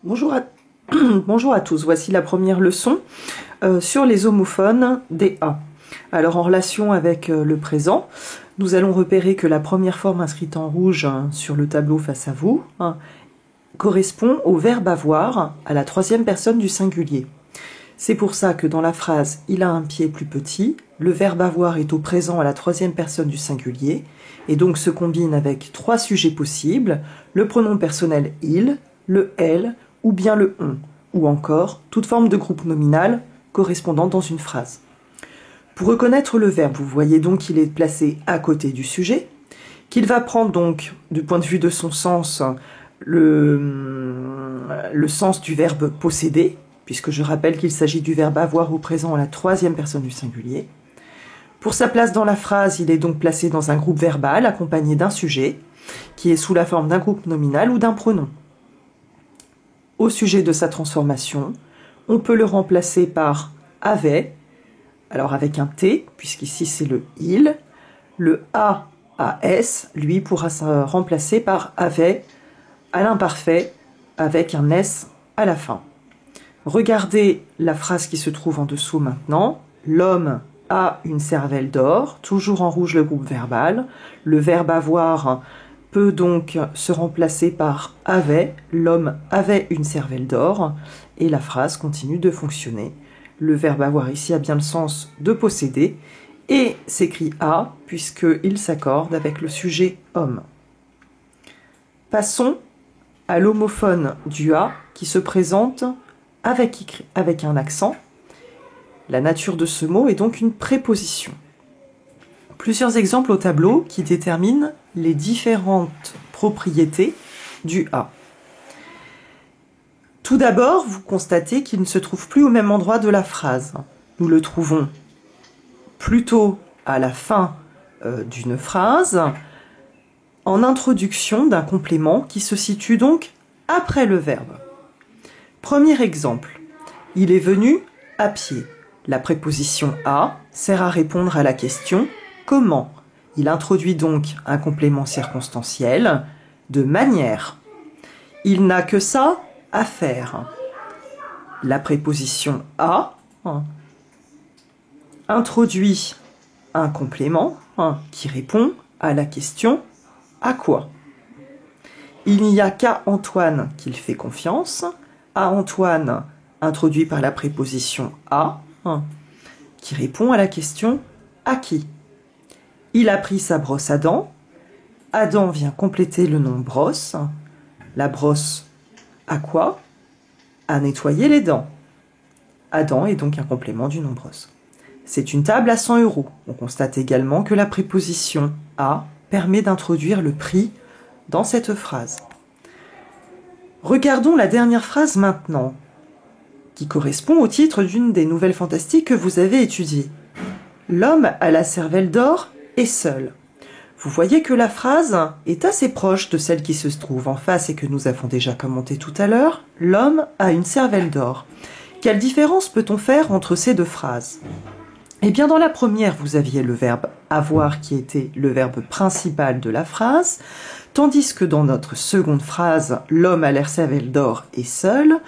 Bonjour à... Bonjour à tous, voici la première leçon sur les homophones des A. Alors en relation avec le présent, nous allons repérer que la première forme inscrite en rouge sur le tableau face à vous correspond au verbe avoir à la troisième personne du singulier. C'est pour ça que dans la phrase « il a un pied plus petit », le verbe avoir est au présent à la troisième personne du singulier et donc se combine avec trois sujets possibles, le pronom personnel « il », le « elle » ou bien le « on », ou encore toute forme de groupe nominal correspondant dans une phrase. Pour reconnaître le verbe, vous voyez donc qu'il est placé à côté du sujet, qu'il va prendre donc, du point de vue de son sens, le sens du verbe posséder, puisque je rappelle qu'il s'agit du verbe avoir au présent à la troisième personne du singulier. Pour sa place dans la phrase, il est donc placé dans un groupe verbal accompagné d'un sujet, qui est sous la forme d'un groupe nominal ou d'un pronom. Au sujet de sa transformation, on peut le remplacer par avait, alors avec un T, puisqu'ici c'est le il. Le AS, lui, pourra se remplacer par avait à l'imparfait avec un S à la fin. Regardez la phrase qui se trouve en dessous maintenant. L'homme a une cervelle d'or, toujours en rouge le groupe verbal. Le verbe avoir peut donc se remplacer par avait. L'homme avait une cervelle d'or et la phrase continue de fonctionner. Le verbe avoir ici a bien le sens de posséder et s'écrit a puisqu'il s'accorde avec le sujet homme. Passons à l'homophone du a qui se présente avec un accent. La nature de ce mot est donc une préposition. Plusieurs exemples au tableau qui déterminent les différentes propriétés du a. Tout d'abord, vous constatez qu'il ne se trouve plus au même endroit de la phrase. Nous le trouvons plutôt à la fin d'une phrase, en introduction d'un complément qui se situe donc après le verbe. Premier exemple, il est venu à pied. La préposition à sert à répondre à la question comment. Il introduit donc un complément circonstanciel de manière. Il n'a que ça à faire. La préposition à introduit un complément qui répond à la question à quoi. Il n'y a qu'à Antoine qu'il fait confiance. À Antoine, introduit par la préposition à, qui répond à la question à qui. Il a pris sa brosse à dents. Adam vient compléter le nom brosse. La brosse à quoi? À nettoyer les dents. Adam est donc un complément du nom brosse. C'est une table à 100 €. On constate également que la préposition à permet d'introduire le prix dans cette phrase. Regardons la dernière phrase maintenant, qui correspond au titre d'une des nouvelles fantastiques que vous avez étudiées. L'homme à la cervelle d'or est seul. Vous voyez que la phrase est assez proche de celle qui se trouve en face et que nous avons déjà commentée tout à l'heure. L'homme a une cervelle d'or. Quelle différence peut-on faire entre ces deux phrases? Eh bien, dans la première, vous aviez le verbe avoir qui était le verbe principal de la phrase, tandis que dans notre seconde phrase, l'homme à la cervelle d'or est seul,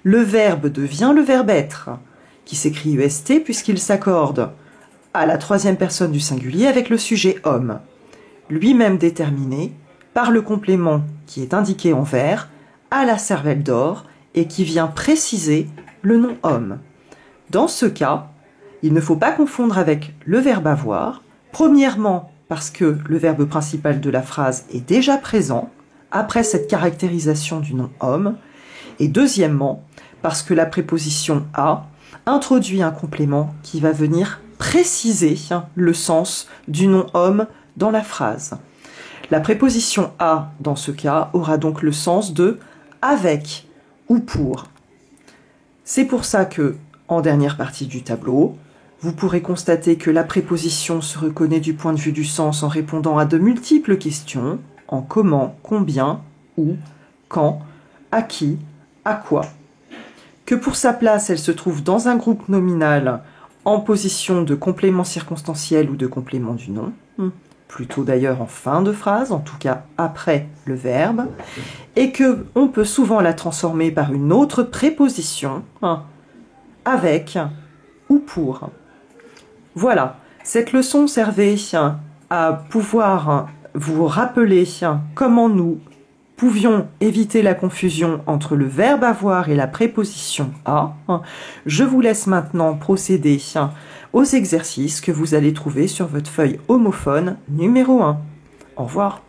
le verbe devient le verbe être, qui s'écrit EST puisqu'il s'accorde à la troisième personne du singulier avec le sujet homme, lui-même déterminé par le complément qui est indiqué en vert à la cervelle d'or et qui vient préciser le nom homme. Dans ce cas, il ne faut pas confondre avec le verbe avoir, premièrement parce que le verbe principal de la phrase est déjà présent après cette caractérisation du nom homme, et deuxièmement parce que la préposition à introduit un complément qui va venir préciser le sens du nom homme dans la phrase. La préposition à, dans ce cas, aura donc le sens de avec ou pour. C'est pour ça que, en dernière partie du tableau, vous pourrez constater que la préposition se reconnaît du point de vue du sens en répondant à de multiples questions, en comment, combien, où, quand, à qui, à quoi. Que pour sa place, elle se trouve dans un groupe nominal en position de complément circonstanciel ou de complément du nom, plutôt d'ailleurs en fin de phrase, en tout cas après le verbe, et que on peut souvent la transformer par une autre préposition, avec ou pour. Voilà, cette leçon servait à pouvoir vous rappeler comment nous pouvions éviter la confusion entre le verbe avoir et la préposition à. Je vous laisse maintenant procéder aux exercices que vous allez trouver sur votre feuille homophone numéro 1. Au revoir.